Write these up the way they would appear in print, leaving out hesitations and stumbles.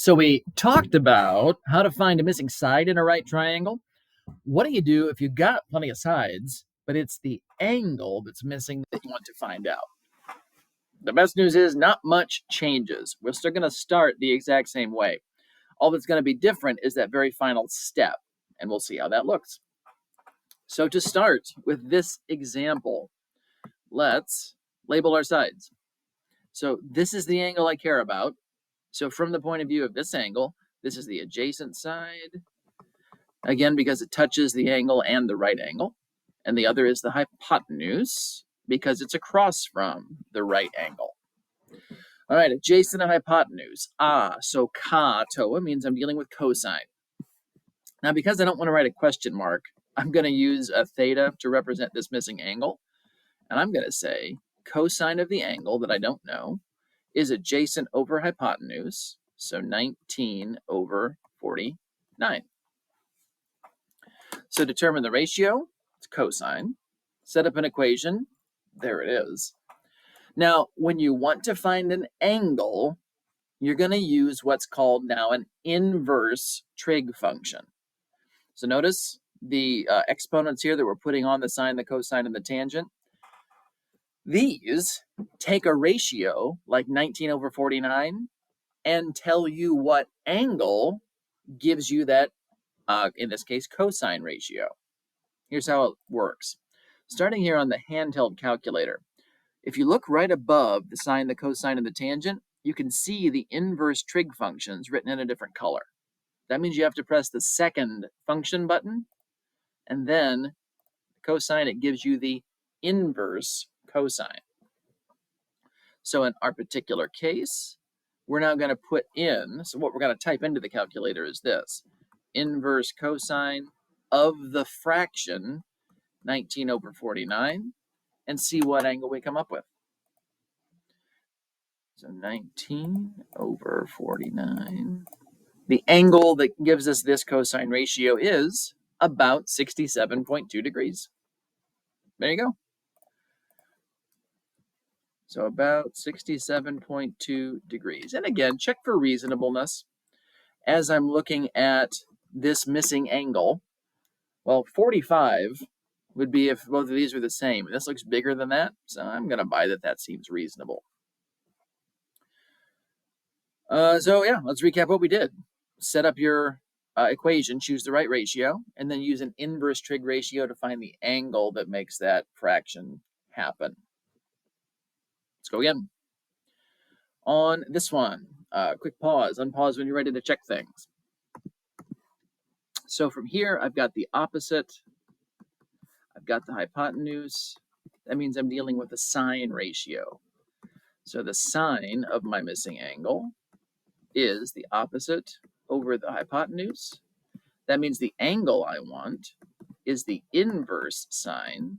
So we talked about how to find a missing side in a right triangle. What do you do if you've got plenty of sides, but it's the angle that's missing that you want to find out? The best news is not much changes. We're still going to start the exact same way. All that's going to be different is that very final step, and we'll see how that looks. So to start with this example, let's label our sides. So this is the angle I care about. So from the point of view of this angle, this is the adjacent side. Again, because it touches the angle and the right angle. And the other is the hypotenuse, because it's across from the right angle. All right, adjacent and hypotenuse. So ka toa means I'm dealing with cosine. Now, because I don't want to write a question mark, I'm going to use a theta to represent this missing angle. And I'm going to say cosine of the angle that I don't know is adjacent over hypotenuse, so 19 over 49. So determine the ratio, it's cosine. Set up an equation, there it is. Now, when you want to find an angle, you're going to use what's called now an inverse trig function. So notice the exponents here that we're putting on the sine, the cosine, and the tangent. These take a ratio like 19 over 49 and tell you what angle gives you that, in this case, cosine ratio. Here's how it works. Starting here on the handheld calculator, if you look right above the sine, the cosine, and the tangent, you can see the inverse trig functions written in a different color. That means you have to press the second function button, and then cosine, it gives you the inverse cosine. So in our particular case, we're now going to put in, so what we're going to type into the calculator is this, inverse cosine of the fraction 19 over 49, and see what angle we come up with. So 19 over 49. The angle that gives us this cosine ratio is about 67.2 degrees. There you go. So about 67.2 degrees. And again, check for reasonableness. As I'm looking at this missing angle, well, 45 would be if both of these are the same. This looks bigger than that, so I'm going to buy that that seems reasonable. So yeah, let's recap what we did. Set up your equation, choose the right ratio, and then use an inverse trig ratio to find the angle that makes that fraction happen. Let's go again. On this one, quick pause, unpause when you're ready to check things. So from here, I've got the opposite, I've got the hypotenuse. That means I'm dealing with a sine ratio. So the sine of my missing angle is the opposite over the hypotenuse. That means the angle I want is the inverse sine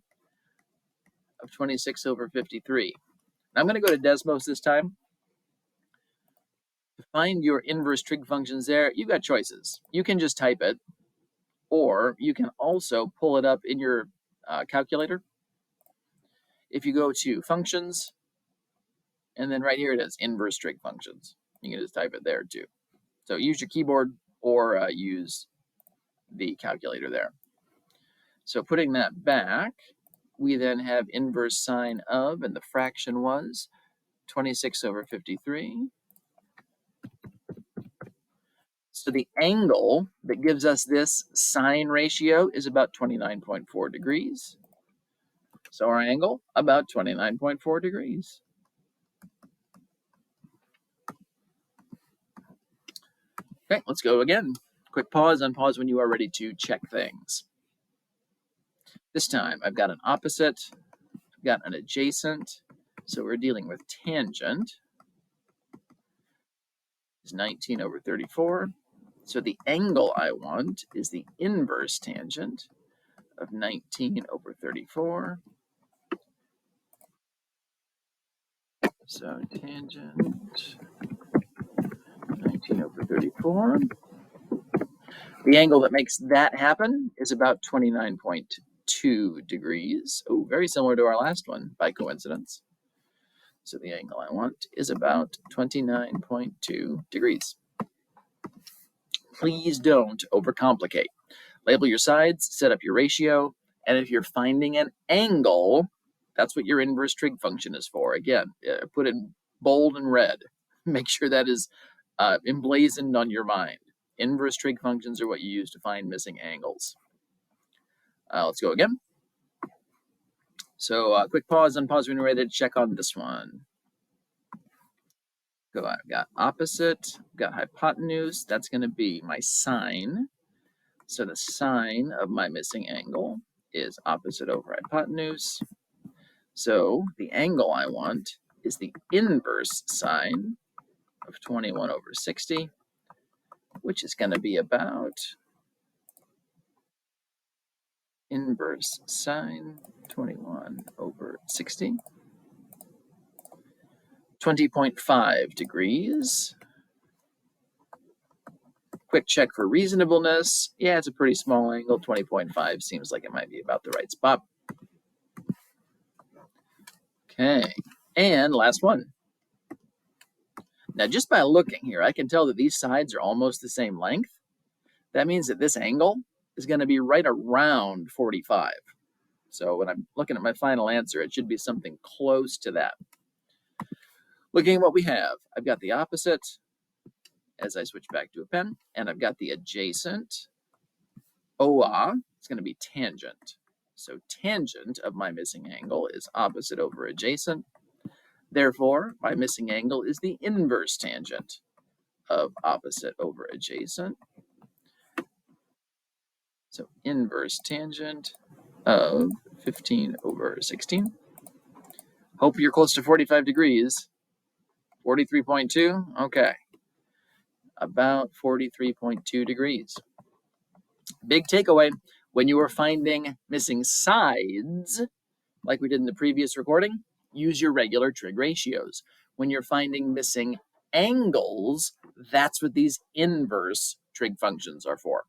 of 26 over 53. Now I'm going to go to Desmos this time. To find your inverse trig functions there, you've got choices. You can just type it, or you can also pull it up in your calculator. If you go to functions, and then right here it is, inverse trig functions. You can just type it there too. So use your keyboard or use the calculator there. So putting that back, we then have inverse sine of, and the fraction was 26 over 53. So the angle that gives us this sine ratio is about 29.4 degrees. So our angle, about 29.4 degrees. Okay, let's go again. Quick pause, unpause when you are ready to check things. This time I've got an opposite, I've got an adjacent, so we're dealing with tangent. Is 19 over 34. So the angle I want is the inverse tangent of 19 over 34. So tangent 19 over 34. The angle that makes that happen is about 29.2 degrees. Oh, very similar to our last one by coincidence. So the angle I want is about 29.2 degrees. Please don't overcomplicate. Label your sides, set up your ratio, and if you're finding an angle, that's what your inverse trig function is for. Again, put it in bold and red. Make sure that is emblazoned on your mind. Inverse trig functions are what you use to find missing angles. Let's go again. So quick pause, unpause when you're ready to check on this one. Go, I've got opposite, I've got hypotenuse. That's going to be my sine. So the sine of my missing angle is opposite over hypotenuse. So the angle I want is the inverse sine of 21 over 60, which is going to be about inverse sine 21 over 60, 20.5 degrees. Quick check for reasonableness. Yeah, it's a pretty small angle. 20.5 seems like it might be about the right spot. Okay, and last one. Now, just by looking here, I can tell that these sides are almost the same length. That means that this angle is going to be right around 45. So when I'm looking at my final answer, it should be something close to that. Looking at what we have, I've got the opposite as I switch back to a pen, and I've got the adjacent. OA is going to be tangent. So tangent of my missing angle is opposite over adjacent. Therefore, my missing angle is the inverse tangent of opposite over adjacent. So inverse tangent of 15 over 16. Hope you're close to 45 degrees. 43.2, okay. About 43.2 degrees. Big takeaway, when you are finding missing sides, like we did in the previous recording, use your regular trig ratios. When you're finding missing angles, that's what these inverse trig functions are for.